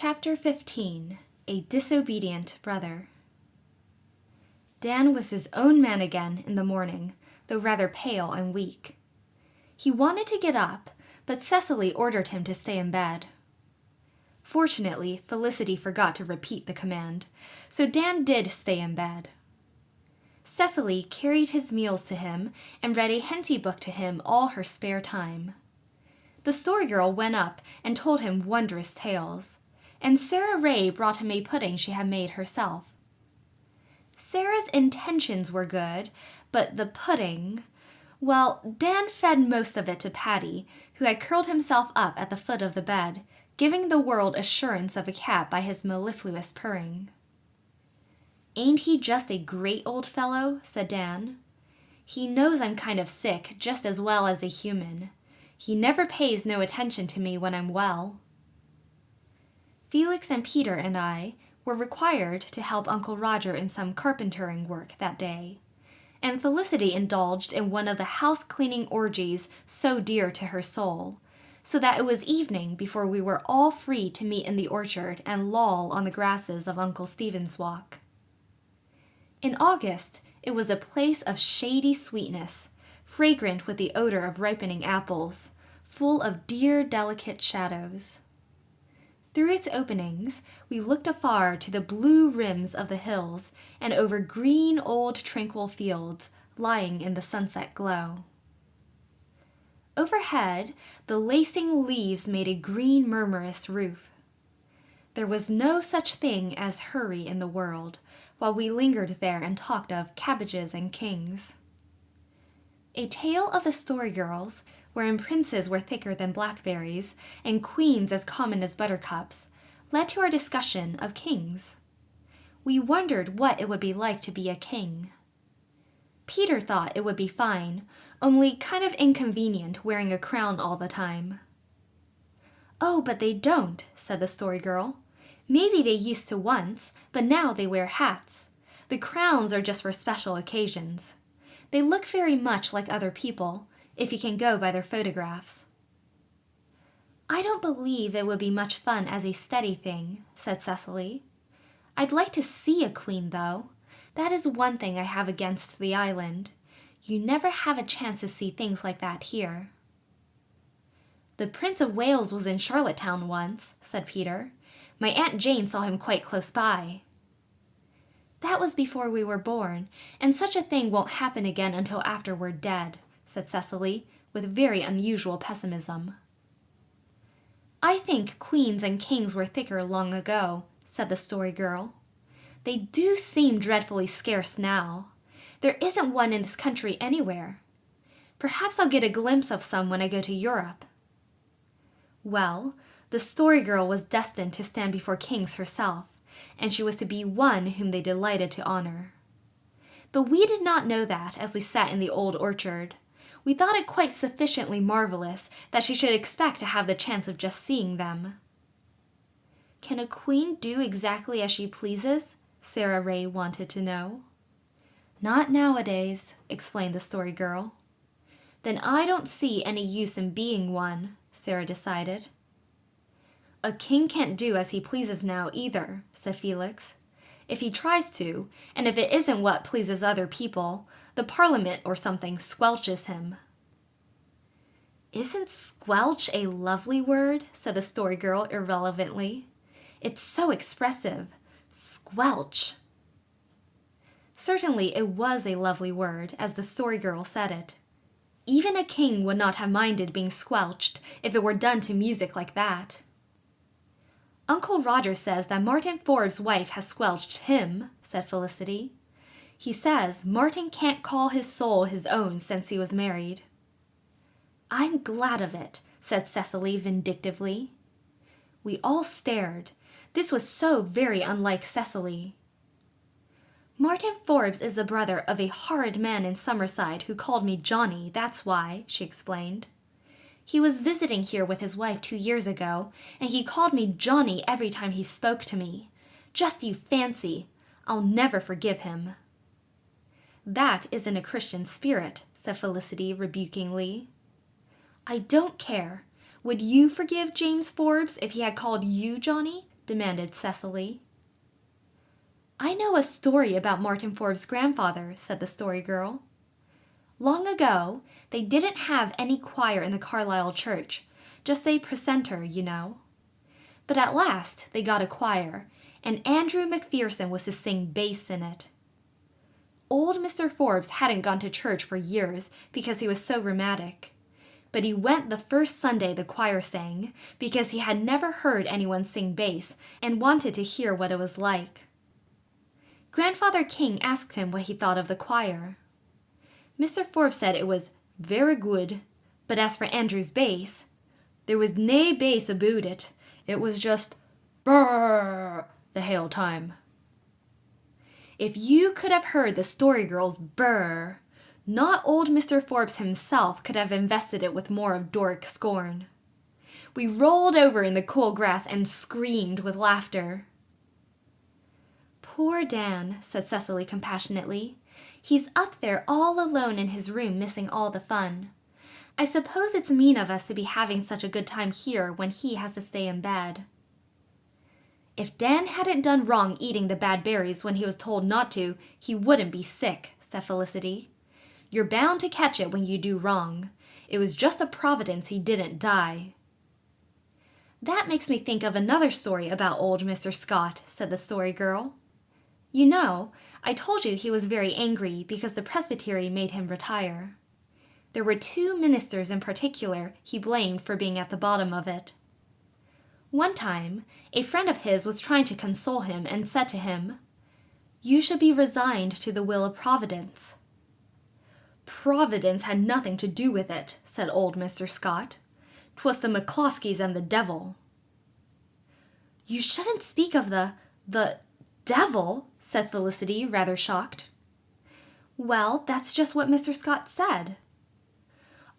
Chapter 15. A Disobedient Brother. Dan was his own man again in the morning, though rather pale and weak. He wanted to get up, but Cecily ordered him to stay in bed. Fortunately, Felicity forgot to repeat the command, so Dan did stay in bed. Cecily carried his meals to him and read a Henty book to him all her spare time. The Story Girl went up and told him wondrous tales, and Sarah Ray brought him a pudding she had made herself. Sarah's intentions were good, but the pudding, well, Dan fed most of it to Patty, who had curled himself up at the foot of the bed, giving the world assurance of a cat by his mellifluous purring. "Ain't he just a great old fellow?" said Dan. "He knows I'm kind of sick just as well as a human. He never pays no attention to me when I'm well." Felix and Peter and I were required to help Uncle Roger in some carpentering work that day, and Felicity indulged in one of the house-cleaning orgies so dear to her soul, so that it was evening before we were all free to meet in the orchard and loll on the grasses of Uncle Stephen's Walk. In August, it was a place of shady sweetness, fragrant with the odor of ripening apples, full of dear, delicate shadows. Through its openings, we looked afar to the blue rims of the hills and over green, old, tranquil fields lying in the sunset glow. Overhead, the lacing leaves made a green, murmurous roof. There was no such thing as hurry in the world, while we lingered there and talked of cabbages and kings. A tale of the Story Girls, wherein princes were thicker than blackberries and queens as common as buttercups, led to our discussion of kings. We wondered what it would be like to be a king. Peter thought it would be fine, only kind of inconvenient wearing a crown all the time. "Oh, but they don't," said the Story Girl. "Maybe they used to once, but now they wear hats. The crowns are just for special occasions. They look very much like other people, if you can go by their photographs." "I don't believe it would be much fun as a steady thing," said Cecily. "I'd like to see a queen, though. That is one thing I have against the island. You never have a chance to see things like that here." "The Prince of Wales was in Charlottetown once," said Peter. "My Aunt Jane saw him quite close by." "That was before we were born, and such a thing won't happen again until after we're dead," said Cecily, with very unusual pessimism. "I think queens and kings were thicker long ago," said the Story Girl. "They do seem dreadfully scarce now. There isn't one in this country anywhere. Perhaps I'll get a glimpse of some when I go to Europe." Well, the Story Girl was destined to stand before kings herself, and she was to be one whom they delighted to honor. But we did not know that as we sat in the old orchard. We thought it quite sufficiently marvelous that she should expect to have the chance of just seeing them. "Can a queen do exactly as she pleases?" Sarah Ray wanted to know. "Not nowadays," explained the Story Girl. "Then I don't see any use in being one," Sarah decided. "A king can't do as he pleases now either," said Felix. "If he tries to, and if it isn't what pleases other people, the Parliament or something squelches him." "Isn't squelch a lovely word?" said the Story Girl irrelevantly. "It's so expressive. Squelch." Certainly it was a lovely word, as the Story Girl said it. Even a king would not have minded being squelched if it were done to music like that. "Uncle Roger says that Martin Forbes' wife has squelched him," said Felicity. "He says Martin can't call his soul his own since he was married." "I'm glad of it," said Cecily vindictively. We all stared. This was so very unlike Cecily. "Martin Forbes is the brother of a horrid man in Summerside who called me Johnny, that's why," she explained. "He was visiting here with his wife 2 years ago, and he called me Johnny every time he spoke to me. Just you fancy! I'll never forgive him." "That isn't a Christian spirit," said Felicity rebukingly. "I don't care. Would you forgive James Forbes if he had called you Johnny?" demanded Cecily. I know a story about Martin Forbes' grandfather, said the Story Girl. Long ago, they didn't have any choir in the Carlisle church, just a precentor, you know. But at last they got a choir, and Andrew McPherson was to sing bass in it. Old Mr. Forbes hadn't gone to church for years because he was so rheumatic. But he went the first Sunday the choir sang because he had never heard anyone sing bass and wanted to hear what it was like. Grandfather King asked him what he thought of the choir. Mr. Forbes said it was very good, but as for Andrew's bass, there was nae bass aboot it. It was just brrr the whole time. If you could have heard the Story Girl's brrr, not old Mr. Forbes himself could have invested it with more of Doric scorn. We rolled over in the cool grass and screamed with laughter. Poor Dan, said Cecily compassionately. He's up there all alone in his room missing all the fun. I suppose it's mean of us to be having such a good time here when he has to stay in bed. If Dan hadn't done wrong eating the bad berries when he was told not to, he wouldn't be sick, said Felicity. You're bound to catch it when you do wrong. It was just a providence he didn't die. That makes me think of another story about old Mr. Scott, said the Story Girl. You know, I told you he was very angry because the presbytery made him retire. There were 2 ministers in particular he blamed for being at the bottom of it. One time, a friend of his was trying to console him and said to him, You should be resigned to the will of Providence. Providence had nothing to do with it, said old Mr. Scott. 'Twas the McCloskeys and the devil. You shouldn't speak of the devil, said Felicity, rather shocked. Well, that's just what Mr. Scott said.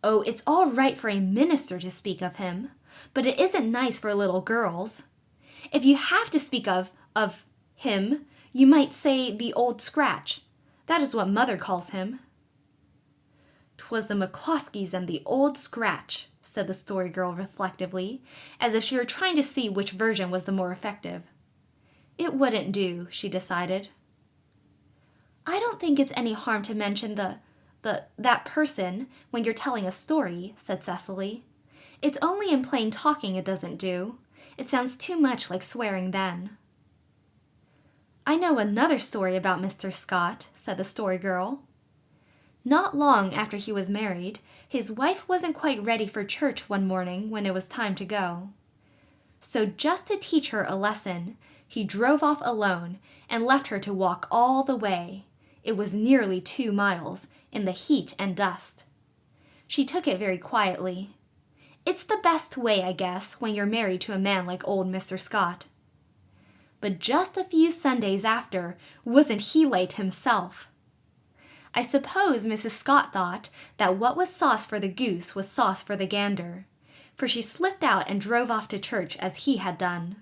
Oh, it's all right for a minister to speak of him, but it isn't nice for little girls. If you have to speak of him, you might say the old scratch. That is what Mother calls him. 'Twas the McCloskeys and the old scratch, said the Story Girl reflectively, as if she were trying to see which version was the more effective. It wouldn't do, she decided. I don't think it's any harm to mention that person when you're telling a story, said Cecily. It's only in plain talking it doesn't do. It sounds too much like swearing then. I know another story about Mr. Scott, said the Story Girl. Not long after he was married, his wife wasn't quite ready for church one morning when it was time to go. So just to teach her a lesson, he drove off alone and left her to walk all the way. It was nearly 2 miles, in the heat and dust. She took it very quietly. It's the best way, I guess, when you're married to a man like old Mr. Scott. But just a few Sundays after, wasn't he late himself? I suppose Mrs. Scott thought that what was sauce for the goose was sauce for the gander, for she slipped out and drove off to church as he had done.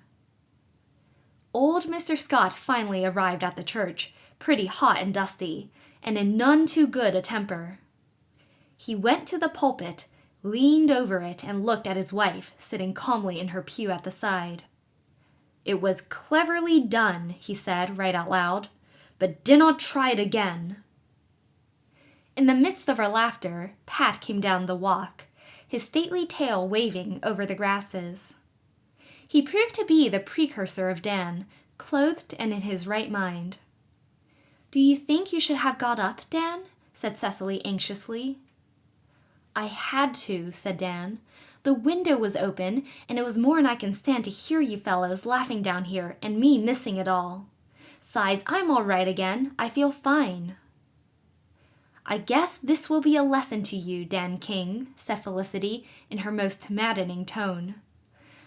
Old Mr. Scott finally arrived at the church, pretty hot and dusty, and in none too good a temper. He went to the pulpit, leaned over it, and looked at his wife, sitting calmly in her pew at the side. It was cleverly done, he said, right out loud, but dinna try it again. In the midst of our laughter, Pat came down the walk, his stately tail waving over the grasses. He proved to be the precursor of Dan, clothed and in his right mind. Do you think you should have got up, Dan? Said Cecily anxiously. I had to, said Dan. The window was open, and it was more'n I can stand to hear you fellows laughing down here, and me missing it all. 'Sides, I'm all right again. I feel fine. I guess this will be a lesson to you, Dan King, said Felicity in her most maddening tone.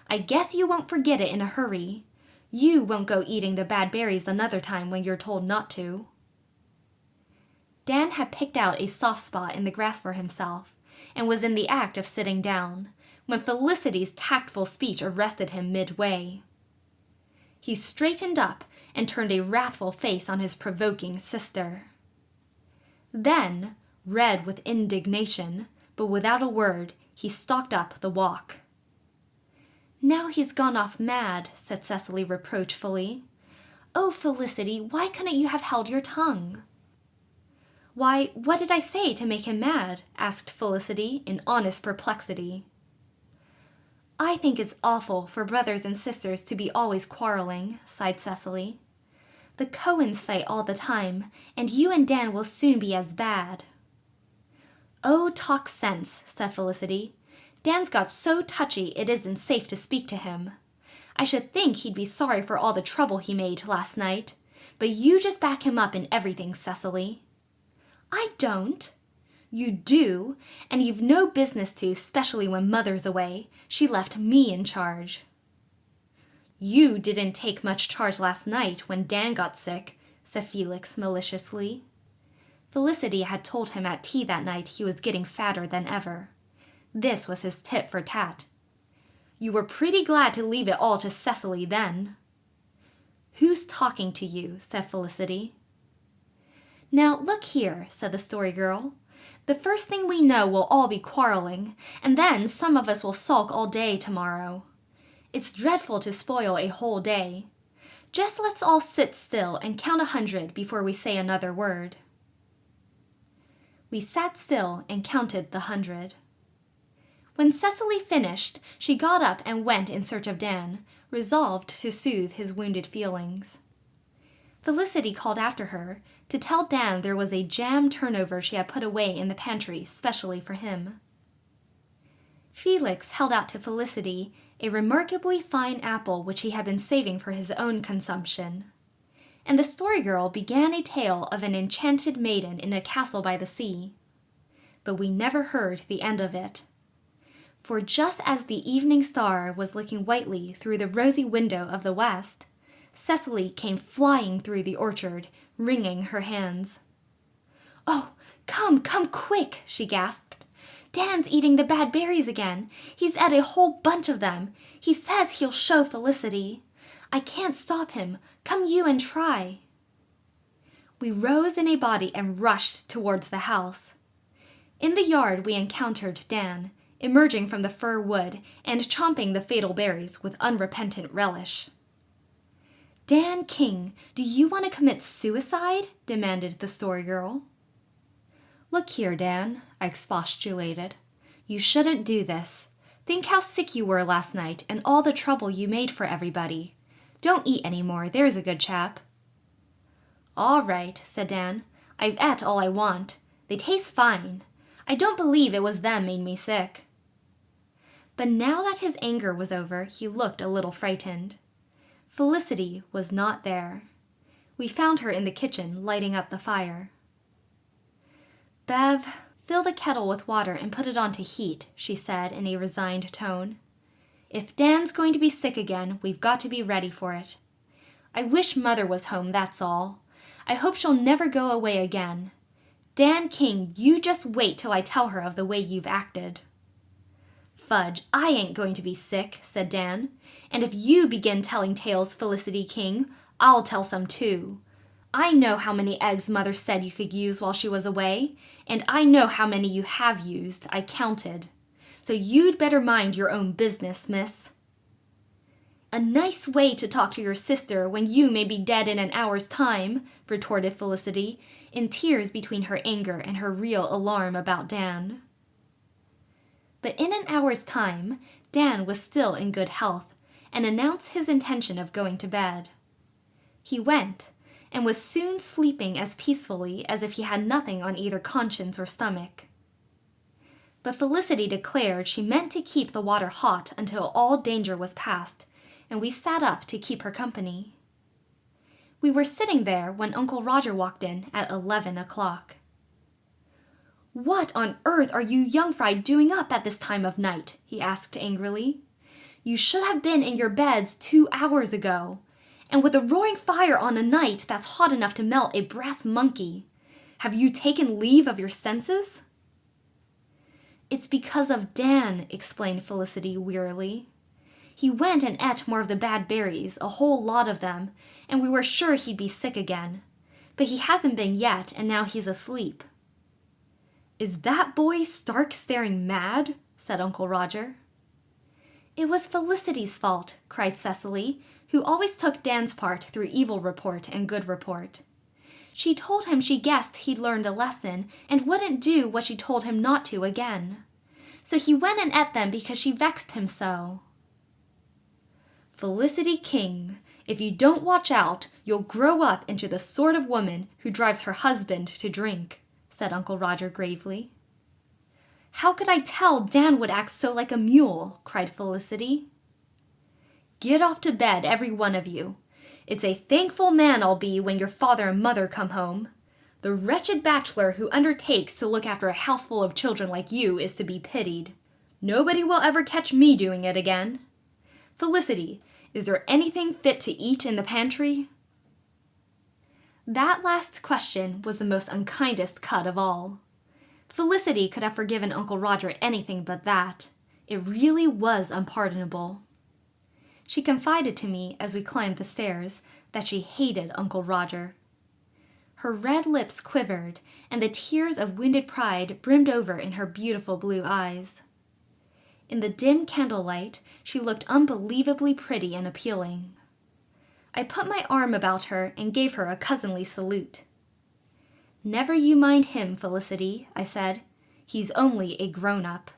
I guess you won't forget it in a hurry. You won't go eating the bad berries another time when you're told not to. Dan had picked out a soft spot in the grass for himself, and was in the act of sitting down, when Felicity's tactful speech arrested him midway. He straightened up and turned a wrathful face on his provoking sister. Then, red with indignation, but without a word, he stalked up the walk. Now he's gone off mad, said Cecily reproachfully. Oh, Felicity, why couldn't you have held your tongue? Why, what did I say to make him mad? Asked Felicity in honest perplexity. I think it's awful for brothers and sisters to be always quarreling, sighed Cecily. The Cohens fight all the time, and you and Dan will soon be as bad. Oh, talk sense, said Felicity. Dan's got so touchy it isn't safe to speak to him. I should think he'd be sorry for all the trouble he made last night, but you just back him up in everything, Cecily. I don't. You do, and you've no business to, especially when Mother's away. She left me in charge. You didn't take much charge last night when Dan got sick, said Felix maliciously. Felicity had told him at tea that night he was getting fatter than ever. This was his tit for tat. You were pretty glad to leave it all to Cecily then. Who's talking to you? Said Felicity. Now look here, said the Story Girl. The first thing we know we'll all be quarreling, and then some of us will sulk all day tomorrow. It's dreadful to spoil a whole day. Just let's all sit still and count 100 before we say another word. We sat still and counted the 100. When Cecily finished, she got up and went in search of Dan, resolved to soothe his wounded feelings. Felicity called after her to tell Dan there was a jam turnover she had put away in the pantry specially for him. Felix held out to Felicity a remarkably fine apple which he had been saving for his own consumption, and the Story Girl began a tale of an enchanted maiden in a castle by the sea. But we never heard the end of it. For just as the evening star was looking whitely through the rosy window of the west, Cecily came flying through the orchard, wringing her hands. Oh, come quick, she gasped. Dan's eating the bad berries again. He's ate a whole bunch of them. He says he'll show Felicity. I can't stop him. Come you and try. We rose in a body and rushed towards the house. In the yard we encountered Dan, emerging from the fir wood and chomping the fatal berries with unrepentant relish. Dan King, do you want to commit suicide? Demanded the Story Girl. Look here, Dan, I expostulated. You shouldn't do this. Think how sick you were last night and all the trouble you made for everybody. Don't eat any more, there's a good chap. All right, said Dan. I've ate all I want. They taste fine. I don't believe it was them made me sick. But now that his anger was over, he looked a little frightened. Felicity was not there. We found her in the kitchen, lighting up the fire. Bev, fill the kettle with water and put it on to heat, she said in a resigned tone. If Dan's going to be sick again, we've got to be ready for it. I wish Mother was home, that's all. I hope she'll never go away again. Dan King, you just wait till I tell her of the way you've acted. Fudge, I ain't going to be sick, said Dan. And if you begin telling tales, Felicity King, I'll tell some too. I know how many eggs Mother said you could use while she was away, and I know how many you have used, I counted. So you'd better mind your own business, miss. A nice way to talk to your sister when you may be dead in an hour's time, retorted Felicity, in tears between her anger and her real alarm about Dan. But in an hour's time, Dan was still in good health, and announced his intention of going to bed. He went, and was soon sleeping as peacefully as if he had nothing on either conscience or stomach. But Felicity declared she meant to keep the water hot until all danger was past, and we sat up to keep her company. We were sitting there when Uncle Roger walked in at 11 o'clock. What on earth are you young fry doing up at this time of night? He asked angrily. You should have been in your beds 2 hours ago. And with a roaring fire on a night that's hot enough to melt a brass monkey. Have you taken leave of your senses? It's because of Dan, explained Felicity wearily. He went and ate more of the bad berries, a whole lot of them, and we were sure he'd be sick again. But he hasn't been yet, and now he's asleep. Is that boy stark staring mad? Said Uncle Roger. "It was Felicity's fault," cried Cecily, who always took Dan's part through evil report and good report. "She told him she guessed he'd learned a lesson and wouldn't do what she told him not to again. So he went and ate them because she vexed him so." "Felicity King, if you don't watch out, you'll grow up into the sort of woman who drives her husband to drink," said Uncle Roger gravely. "How could I tell Dan would act so like a mule?" cried Felicity. "Get off to bed, every one of you. It's a thankful man I'll be when your father and mother come home. The wretched bachelor who undertakes to look after a houseful of children like you is to be pitied. Nobody will ever catch me doing it again. Felicity, is there anything fit to eat in the pantry?" That last question was the most unkindest cut of all. Felicity could have forgiven Uncle Roger anything but that. It really was unpardonable. She confided to me as we climbed the stairs that she hated Uncle Roger. Her red lips quivered, and the tears of wounded pride brimmed over in her beautiful blue eyes. In the dim candlelight, she looked unbelievably pretty and appealing. I put my arm about her and gave her a cousinly salute. "Never you mind him, Felicity," I said. "He's only a grown-up."